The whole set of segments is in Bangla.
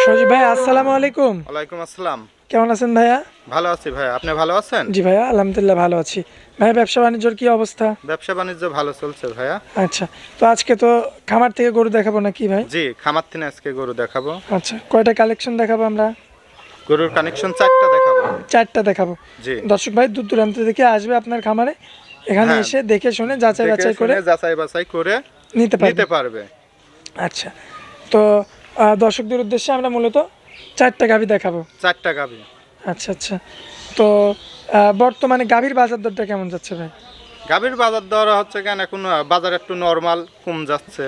সজীব ভাই, আসসালামু আলাইকুম। ওয়ালাইকুম আসসালাম। কেমন আছেন ভাইয়া? ভালো আছি ভাই, আপনি ভালো আছেন? জি ভাইয়া, আলহামদুলিল্লাহ ভালো আছি। ভাইয়া, ব্যবসা বাণিজ্যর কি অবস্থা? ব্যবসা বাণিজ্য ভালো চলছে ভাইয়া। আচ্ছা, তো আজকে তো খামার থেকে গরু দেখাবো নাকি ভাই? জি, খামার থেকে আজকে গরু দেখাবো। আচ্ছা, কয়টা কালেকশন দেখাবো আমরা? গরুর কানেকশন 4টা দেখাবো। 4টা দেখাবো। জি। দর্শক ভাই দূর দূরান্ত থেকে আসবে আপনার খামারে, এখানে হ্যাঁ। এসে দেখে শুনে যাচাই বাছাই করে যাচাই বাছাই করে নিতে পারবে। আচ্ছা, তো দর্শকদের উদ্দেশ্যে আমরা মূলত 4টা গাভী দেখাবো। 4টা গাভী। আচ্ছা আচ্ছা, তো বর্তমানে গাভীর বাজার দরটা কেমন যাচ্ছে ভাই? গাভীর বাজার দর হচ্ছে কেন এখন বাজার একটু নরমাল কম যাচ্ছে।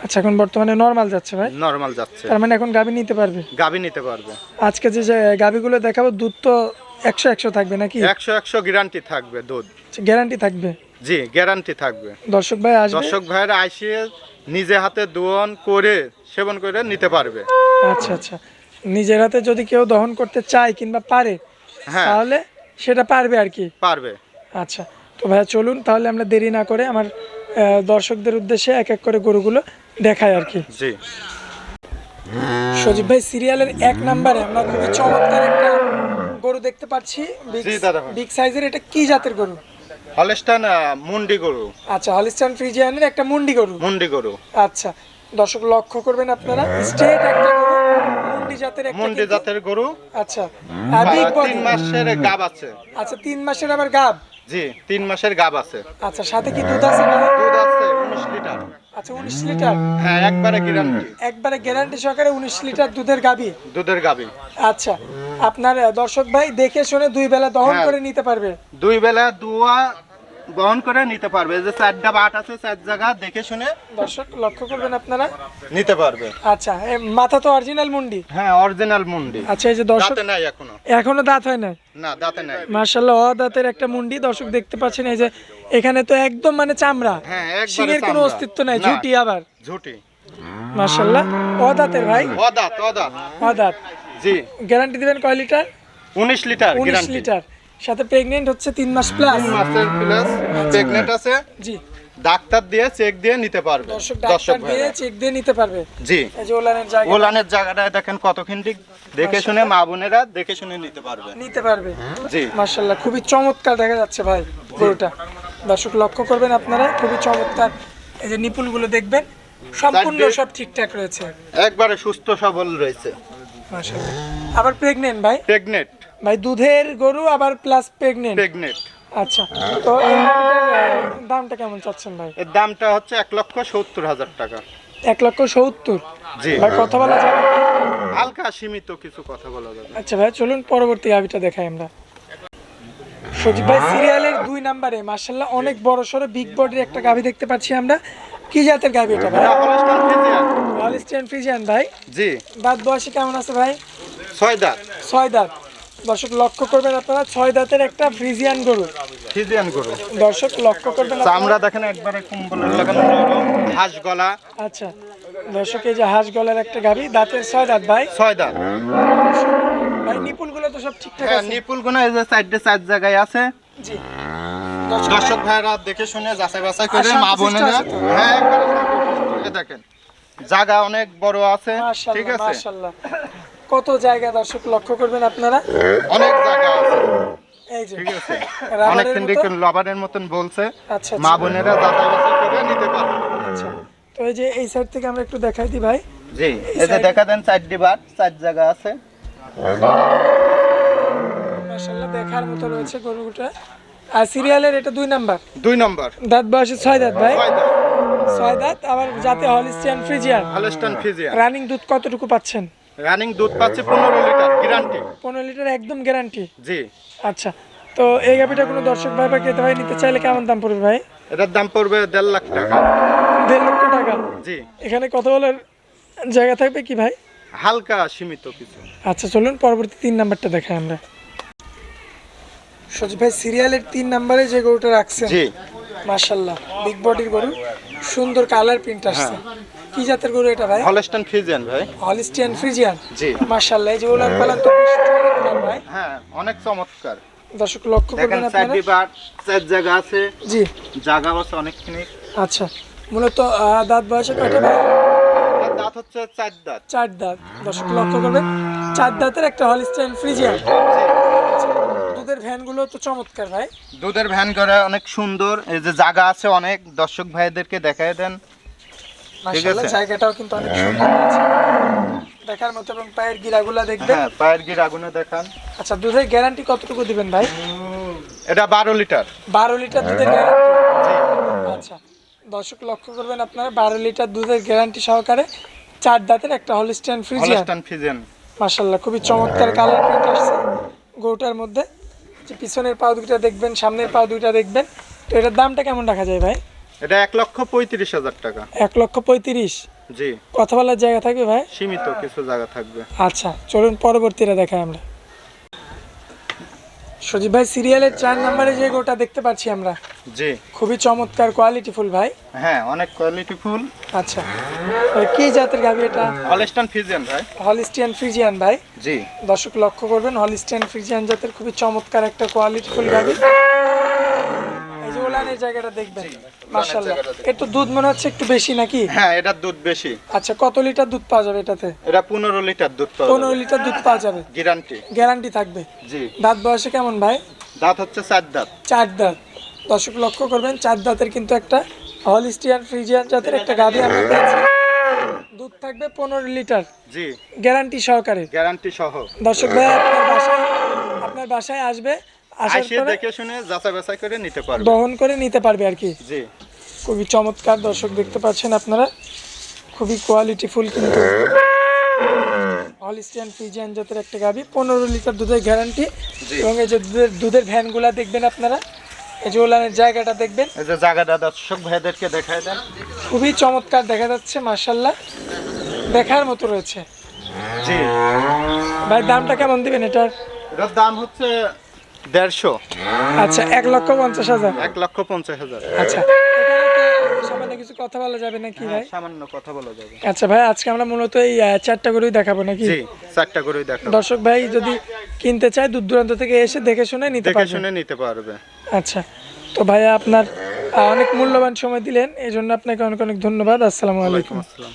আচ্ছা, এখন বর্তমানে নরমাল যাচ্ছে ভাই? নরমাল যাচ্ছে। তার মানে এখন গাভী নিতে পারবে? গাভী নিতে পারবে। আজকে যে গাভীগুলো দেখাবো, দুধ তো 100 থাকবে নাকি? 100 গ্যারান্টি থাকবে দুধ। গ্যারান্টি থাকবে? জি, গ্যারান্টি থাকবে। দর্শক ভাই আসবে, দর্শক ভাইরা আইসে নিজে হাতে দোহন করে সেবন করে নিতে পারবে। আচ্ছা আচ্ছা, নিজের হাতে যদি কেউ দহন করতে চায় কিংবা পারে, হ্যাঁ, তাহলে সেটা পারবে আর কি? পারবে। আচ্ছা, তো ভাইয়া চলুন তাহলে আমরা দেরি না করে আমার দর্শকদের উদ্দেশ্যে এক এক করে গরুগুলো দেখাই আর কি। জি। সজীব ভাই, সিরিয়ালের 1 নম্বরে আমরা খুবই চমৎকার একটা গরু দেখতে পাচ্ছি, জি দাদা ভাই। বিগ সাইজের। এটা কি জাতের গরু? হলস্টাইন মুন্ডি গরু। আচ্ছা, হলিস্টাইন ফ্রিজিয়ানের একটা মুন্ডি গরু। মুন্ডি গরু। আচ্ছা, দর্শক লক্ষ্য করবেন আপনারা, স্ট্রেট একটা গরু, মুন্ডি জাতের একটা। মুন্ডি জাতের গরু। আচ্ছা, আর বিগ বডি। 3 মাসের গাব আছে। আচ্ছা, 3 মাসের আবার গাব? জি, 3 মাসের গাব আছে। আচ্ছা, সাথে কি দুধ আছে ভাই? দুধ আছে 19 লিটার। আচ্ছা, 19 লিটার? হ্যাঁ, একবারে গ্যারান্টি। একবারে গ্যারান্টি সহকারে 19 লিটার দুধের গাবি? দুধের গাবি। আচ্ছা, আপনার দর্শক ভাই দেখে শুনে 2 বেলা দহন হ্যাঁ, করে নিতে পারবে? 2 বেলা দুয়া বহন করে নিতে পারবে। এই যে 4টা বাট আছে, 4 জায়গা দেখে শুনে দর্শক লক্ষ্য করবেন আপনারা। নিতে পারবে। আচ্ছা, মাথা তো অরিজিনাল মুন্ডি? হ্যাঁ, অরিজিনাল মুন্ডি। আচ্ছা, এই যে দর্শক, দাঁতে নাই এখনো দাঁত হয় না? না, দাঁতে নাই। মাশাআল্লাহ, দাঁতের একটা মুন্ডি দর্শক দেখতে পাচ্ছেন। এই যে এখানে তো একদম মানে চামড়া, হ্যাঁ, একবারে শিংয়ের কোনো চামড়া। অস্তিত্ব নাই, না। ঝুটি আবার। ঝুটি। মাশাআল্লাহ, দাঁতের ভাই? অদাঁত। দাঁত। জি। গ্যারান্টি দিবেন কয় লিটার? 19 litre 19 guarantee. লিটার, সাথে প্রেগন্যান্ট হচ্ছে 3 মাস প্লাস। 3 মাসের প্লাস প্রেগন্যান্ট আছে। জি। ডাক্তার দিয়ে চেক দিয়ে নিতে পারবে। দর্শক ডাক্তার দিয়ে চেক দিয়ে নিতে পারবে। জি। এই যে ওলানের জায়গা, ওলানের জায়গাটা দেখেন কতখানি, দেখে শুনে মা বোনেরা দেখে শুনে নিতে পারবে। জি। মাশাআল্লাহ, খুবই চমৎকার দেখা যাচ্ছে ভাই গরুটা। দর্শক লক্ষ্য করবেন আপনারা, খুবই চমৎকার। এই যে নিপুলগুলো দেখবেন, সম্পূর্ণ সব ঠিকঠাক রয়েছে, একবারে সুস্থ সবল রয়েছে। মাশাআল্লাহ। আবার প্রেগন্যান্ট ভাই? প্রেগনেন্ট ভাই দুধের গরু আবার প্লাস প্রেগন্যান্ট? প্রেগনেন্ট। আচ্ছা, তো এই গরুটার দামটা কেমন চাচ্ছেন ভাই? এর দামটা হচ্ছে 1,70,000 টাকা। 1,70,000? জি। ভাই কথা বলা যাবে? হালকা সীমিত কিছু কথা বলা যাবে। আচ্ছা ভাই, চলুন পরবর্তী গাভিটা দেখাই আমরা। সজীব ভাই, সিরিয়ালের 2 নম্বরে মাশাআল্লাহ অনেক বড় সরো বিগ বডির একটা গাভি দেখতে পাচ্ছি আমরা। কি জাতের গাভি এটা ভাই? Holstein Friesian. হলিস্টাইন ফ্রিজিয়ান ভাই? জি। দাঁত বয়সে কেমন আছে ভাই? 6 দাঁত। 6 দাঁত। দর্শক লক্ষ্য করবেন আপনারা, 6 দাঁতের একটা ফ্রিজিয়ান গরু। ফ্রিজিয়ান গরু। দর্শক লক্ষ্য করবেন আপনারা। চামড়া দেখেন একবারে কুম্বলের লাগানো নরম, হাঁস গলা। আচ্ছা, দর্শক এই যে হাঁস গলার একটা গাভি, দাঁতের 6 দাঁত ভাই? 6 দাঁত। ভাই নিপুলগুলো তো সব ঠিকঠাক হ্যাঁ, আছে? নিপুলগুলো এই যে 4 জায়গায় আছে। জি। দর্শক ভাইরা দেখে শুনে যাচাই বাছাই করে আর মা বোনেরা। শান্তশিষ্ট আছে তো? হ্যাঁ, একবারে শান্তশিষ্ট। এই দেখেন জায়গা অনেক বড় আছে। ঠিক মাশাআল্লাহ, আছে, মাশাআল্লাহ। কত জায়গা দর্শক লক্ষ্য করবেন আপনারা। অনেক জায়গা আছে। এই যে ঠিক আছে, রাবারের অনেক মতো? লবারের মতন বলছে। আচ্ছা, মা আচ্ছা। বোনেরা যাচাই বাছাই করে নিতে পারবে। আচ্ছা, তো এই যে এই সাইড থেকে আমরা একটু দেখাই দিই ভাই। জি, এই যে দেখা দেন 4টি বাট, 4 জায়গা আছে। মাশাআল্লাহ, দেখার মতো রয়েছে গরুটা। আর সিরিয়ালের এটা 2 নাম্বার। 2 নম্বর। দাঁত বয়সে 6 দাঁত ভাই? 6 দাঁত। 6 দাঁত, আবার যাতে Holstein Friesian. Holstein Friesian. Running দুধ কতটুকু পাচ্ছেন? রানিং দুধ পাচ্ছে 15 লিটার গ্যারান্টি। 15 লিটার একদম গ্যারান্টি? জি। আচ্ছা, তো এই গাভিটা কোনো দর্শক ভাই বা ক্রেতা ভাই নিতে চাইলে কেমন দাম পড়বে ভাই? এটার দাম পড়বে 1.5 লাখ টাকা। 1.5 লক্ষ টাকা? জি। এখানে কথা বলার জায়গা থাকবে কি ভাই? হালকা সীমিত কিছু। আচ্ছা, চলুন পরবর্তী 3 নাম্বারটা দেখাই আমরা। সজীব ভাই, সিরিয়ালের 3 নাম্বারে যে গরুটা রাখছেন, জি। মাশাআল্লাহ বিগ বডির গরু, সুন্দর কালার প্রিন্ট আসছে। কি জাতের গরু এটা ভাই? হলস্টাইন ফ্রিজিয়ান ভাই। Holstein Friesian? জি। মাশাআল্লাহ, এই যে ওলান পালান তো বেশ চমৎকার ভাই। হ্যাঁ, অনেক চমৎকার। দর্শক লক্ষ্য দেখেন করবেন আপনারা। 4টি বাট, 4 জায়গা আছে। জি। জায়গা আছে অনেকখানি। আচ্ছা, মূলত দাঁত বয়সে কয়টা ভাই? দাঁত দাঁত হচ্ছে 4 দাঁত। 4 দাঁত। দর্শক লক্ষ্য করবেন 4 দাঁতের একটা হলিস্টাইন ফ্রিজিয়ান। দুধের ভ্যানগুলো তো চমৎকার ভাই। দুধের ভ্যান করে অনেক সুন্দর, এই যে জায়গা আছে অনেক, দর্শক ভাইদেরকে দেখায় দেন। মাশাআল্লাহ জায়গাটাও কিন্তু অনেক সুন্দর আছে দেখার মতো, এবং পায়ের গিরাগুলা দেখবেন। হ্যাঁ, পায়ের গিরাগুলো দেখান। আচ্ছা, দুধের গ্যারান্টি কতটুকু দিবেন ভাই? এটা 12 লিটার। 12 লিটার দুধের গ্যারান্টি। আচ্ছা, দর্শক লক্ষ্য করবেন আপনারা 12 লিটার দুধের গ্যারান্টি সহকারে 4 দাঁতের একটা হলিস্টাইন ফ্রিজিয়ান। মাশাআল্লাহ খুবই চমৎকার কালার প্রিন্ট আসছে গরুটার মধ্যে। যে পিছনের পা দুইটা দেখবেন, সামনের পা দুইটা দেখবেন। তো এটার দামটা কেমন রাখা যায় ভাই? এটা 1,35,000 টাকা। 1,35,000। জি। কথা বলার জায়গা থাকবে ভাই? সীমিত কিছু জায়গা থাকবে। আচ্ছা, চলুন পরবর্তীটা দেখাই আমরা। সজীব ভাই, সিরিয়ালের 4 নম্বরে যে গরুটা দেখতে পাচ্ছি আমরা, জি, খুবই চমৎকার কোয়ালিটিফুল ভাই। হ্যাঁ, অনেক কোয়ালিটিফুল। আচ্ছা, কি জাতের গাভী এটা? হলিস্টাইন ফ্রিজিয়ান ভাই। হলিস্টিয়ান ফ্রিজিয়ান ভাই। জি। দর্শক লক্ষ্য করবেন হলিস্টিয়ান ফ্রিজিয়ান জাতের খুবই চমৎকার একটা কোয়ালিটিফুল গাভী। এই যে ওলানের জায়গাটা দেখবেন, মাশাআল্লাহ। একটু দুধ মনে হচ্ছে একটু বেশি নাকি? হ্যাঁ, এটা দুধ বেশি। আচ্ছা, কত লিটার দুধ পাওয়া যাবে এটাতে? এটা 15 লিটার দুধ পাওয়া যাবে। 15 লিটার দুধ পাওয়া যাবে, গ্যারান্টি থাকবে। জি। দাঁত বয়সে কেমন ভাই? দাঁত হচ্ছে 4 দাঁত। 4 দাঁত। দর্শক লক্ষ্য করবেন 4 দাঁতের কিন্তু একটা হলিস্টিয়ান ফ্রিজিয়ান জাতের একটা গাভী আমরা পেয়েছি। দুধ থাকবে 15 লিটার। জি। গ্যারান্টি সহকারে। গ্যারান্টি সহ। দর্শক ভাই আপনার বাসায় আসবে, আসার পরে দেখে শুনে যাচাই বাছাই করে নিতে পারবে, দহন করে নিতে পারবে আর কি। জি। খুবই চমৎকার দর্শক দেখতে পাচ্ছেন আপনারা, খুবই কোয়ালিটিফুল কিন্তু হলিস্টিয়ান ফ্রিজিয়ান জাতের একটা গাভী। 15 লিটার দুধের গ্যারান্টি। এবং এই যে দুধের ভ্যানগুলা দেখবেন আপনারা, এই যে ওলানের জায়গাটা দেখবেন, এই যে জায়গাটা দর্শক ভাইদেরকে দেখায় দেন। খুবই চমৎকার দেখা যাচ্ছে, মাশাআল্লাহ দেখার মতো রয়েছে। জি ভাই, দামটা কেমন দিবেন এটার? এটার দাম হচ্ছে 150। আচ্ছা, 1,50,000। 1,50,000। আচ্ছা, সামান্য কিছু কথা বলা যাবে নাকি ভাই? সামান্য কথা বলা যাবে। আচ্ছা ভাই, আজকে আমরা মূলত এই 4টা গরুই দেখাবো নাকি? জি, 4টা গরুই দেখাবো। দর্শক ভাই যদি কিনতে চায় দূর দূরান্ত থেকে এসে দেখে শুনে নিতে পারবে। আচ্ছা, তো ভাইয়া আপনার অনেক মূল্যবান সময় দিলেন, এই জন্য আপনাকে অনেক অনেক ধন্যবাদ। আসসালামু আলাইকুম। আসসালাম।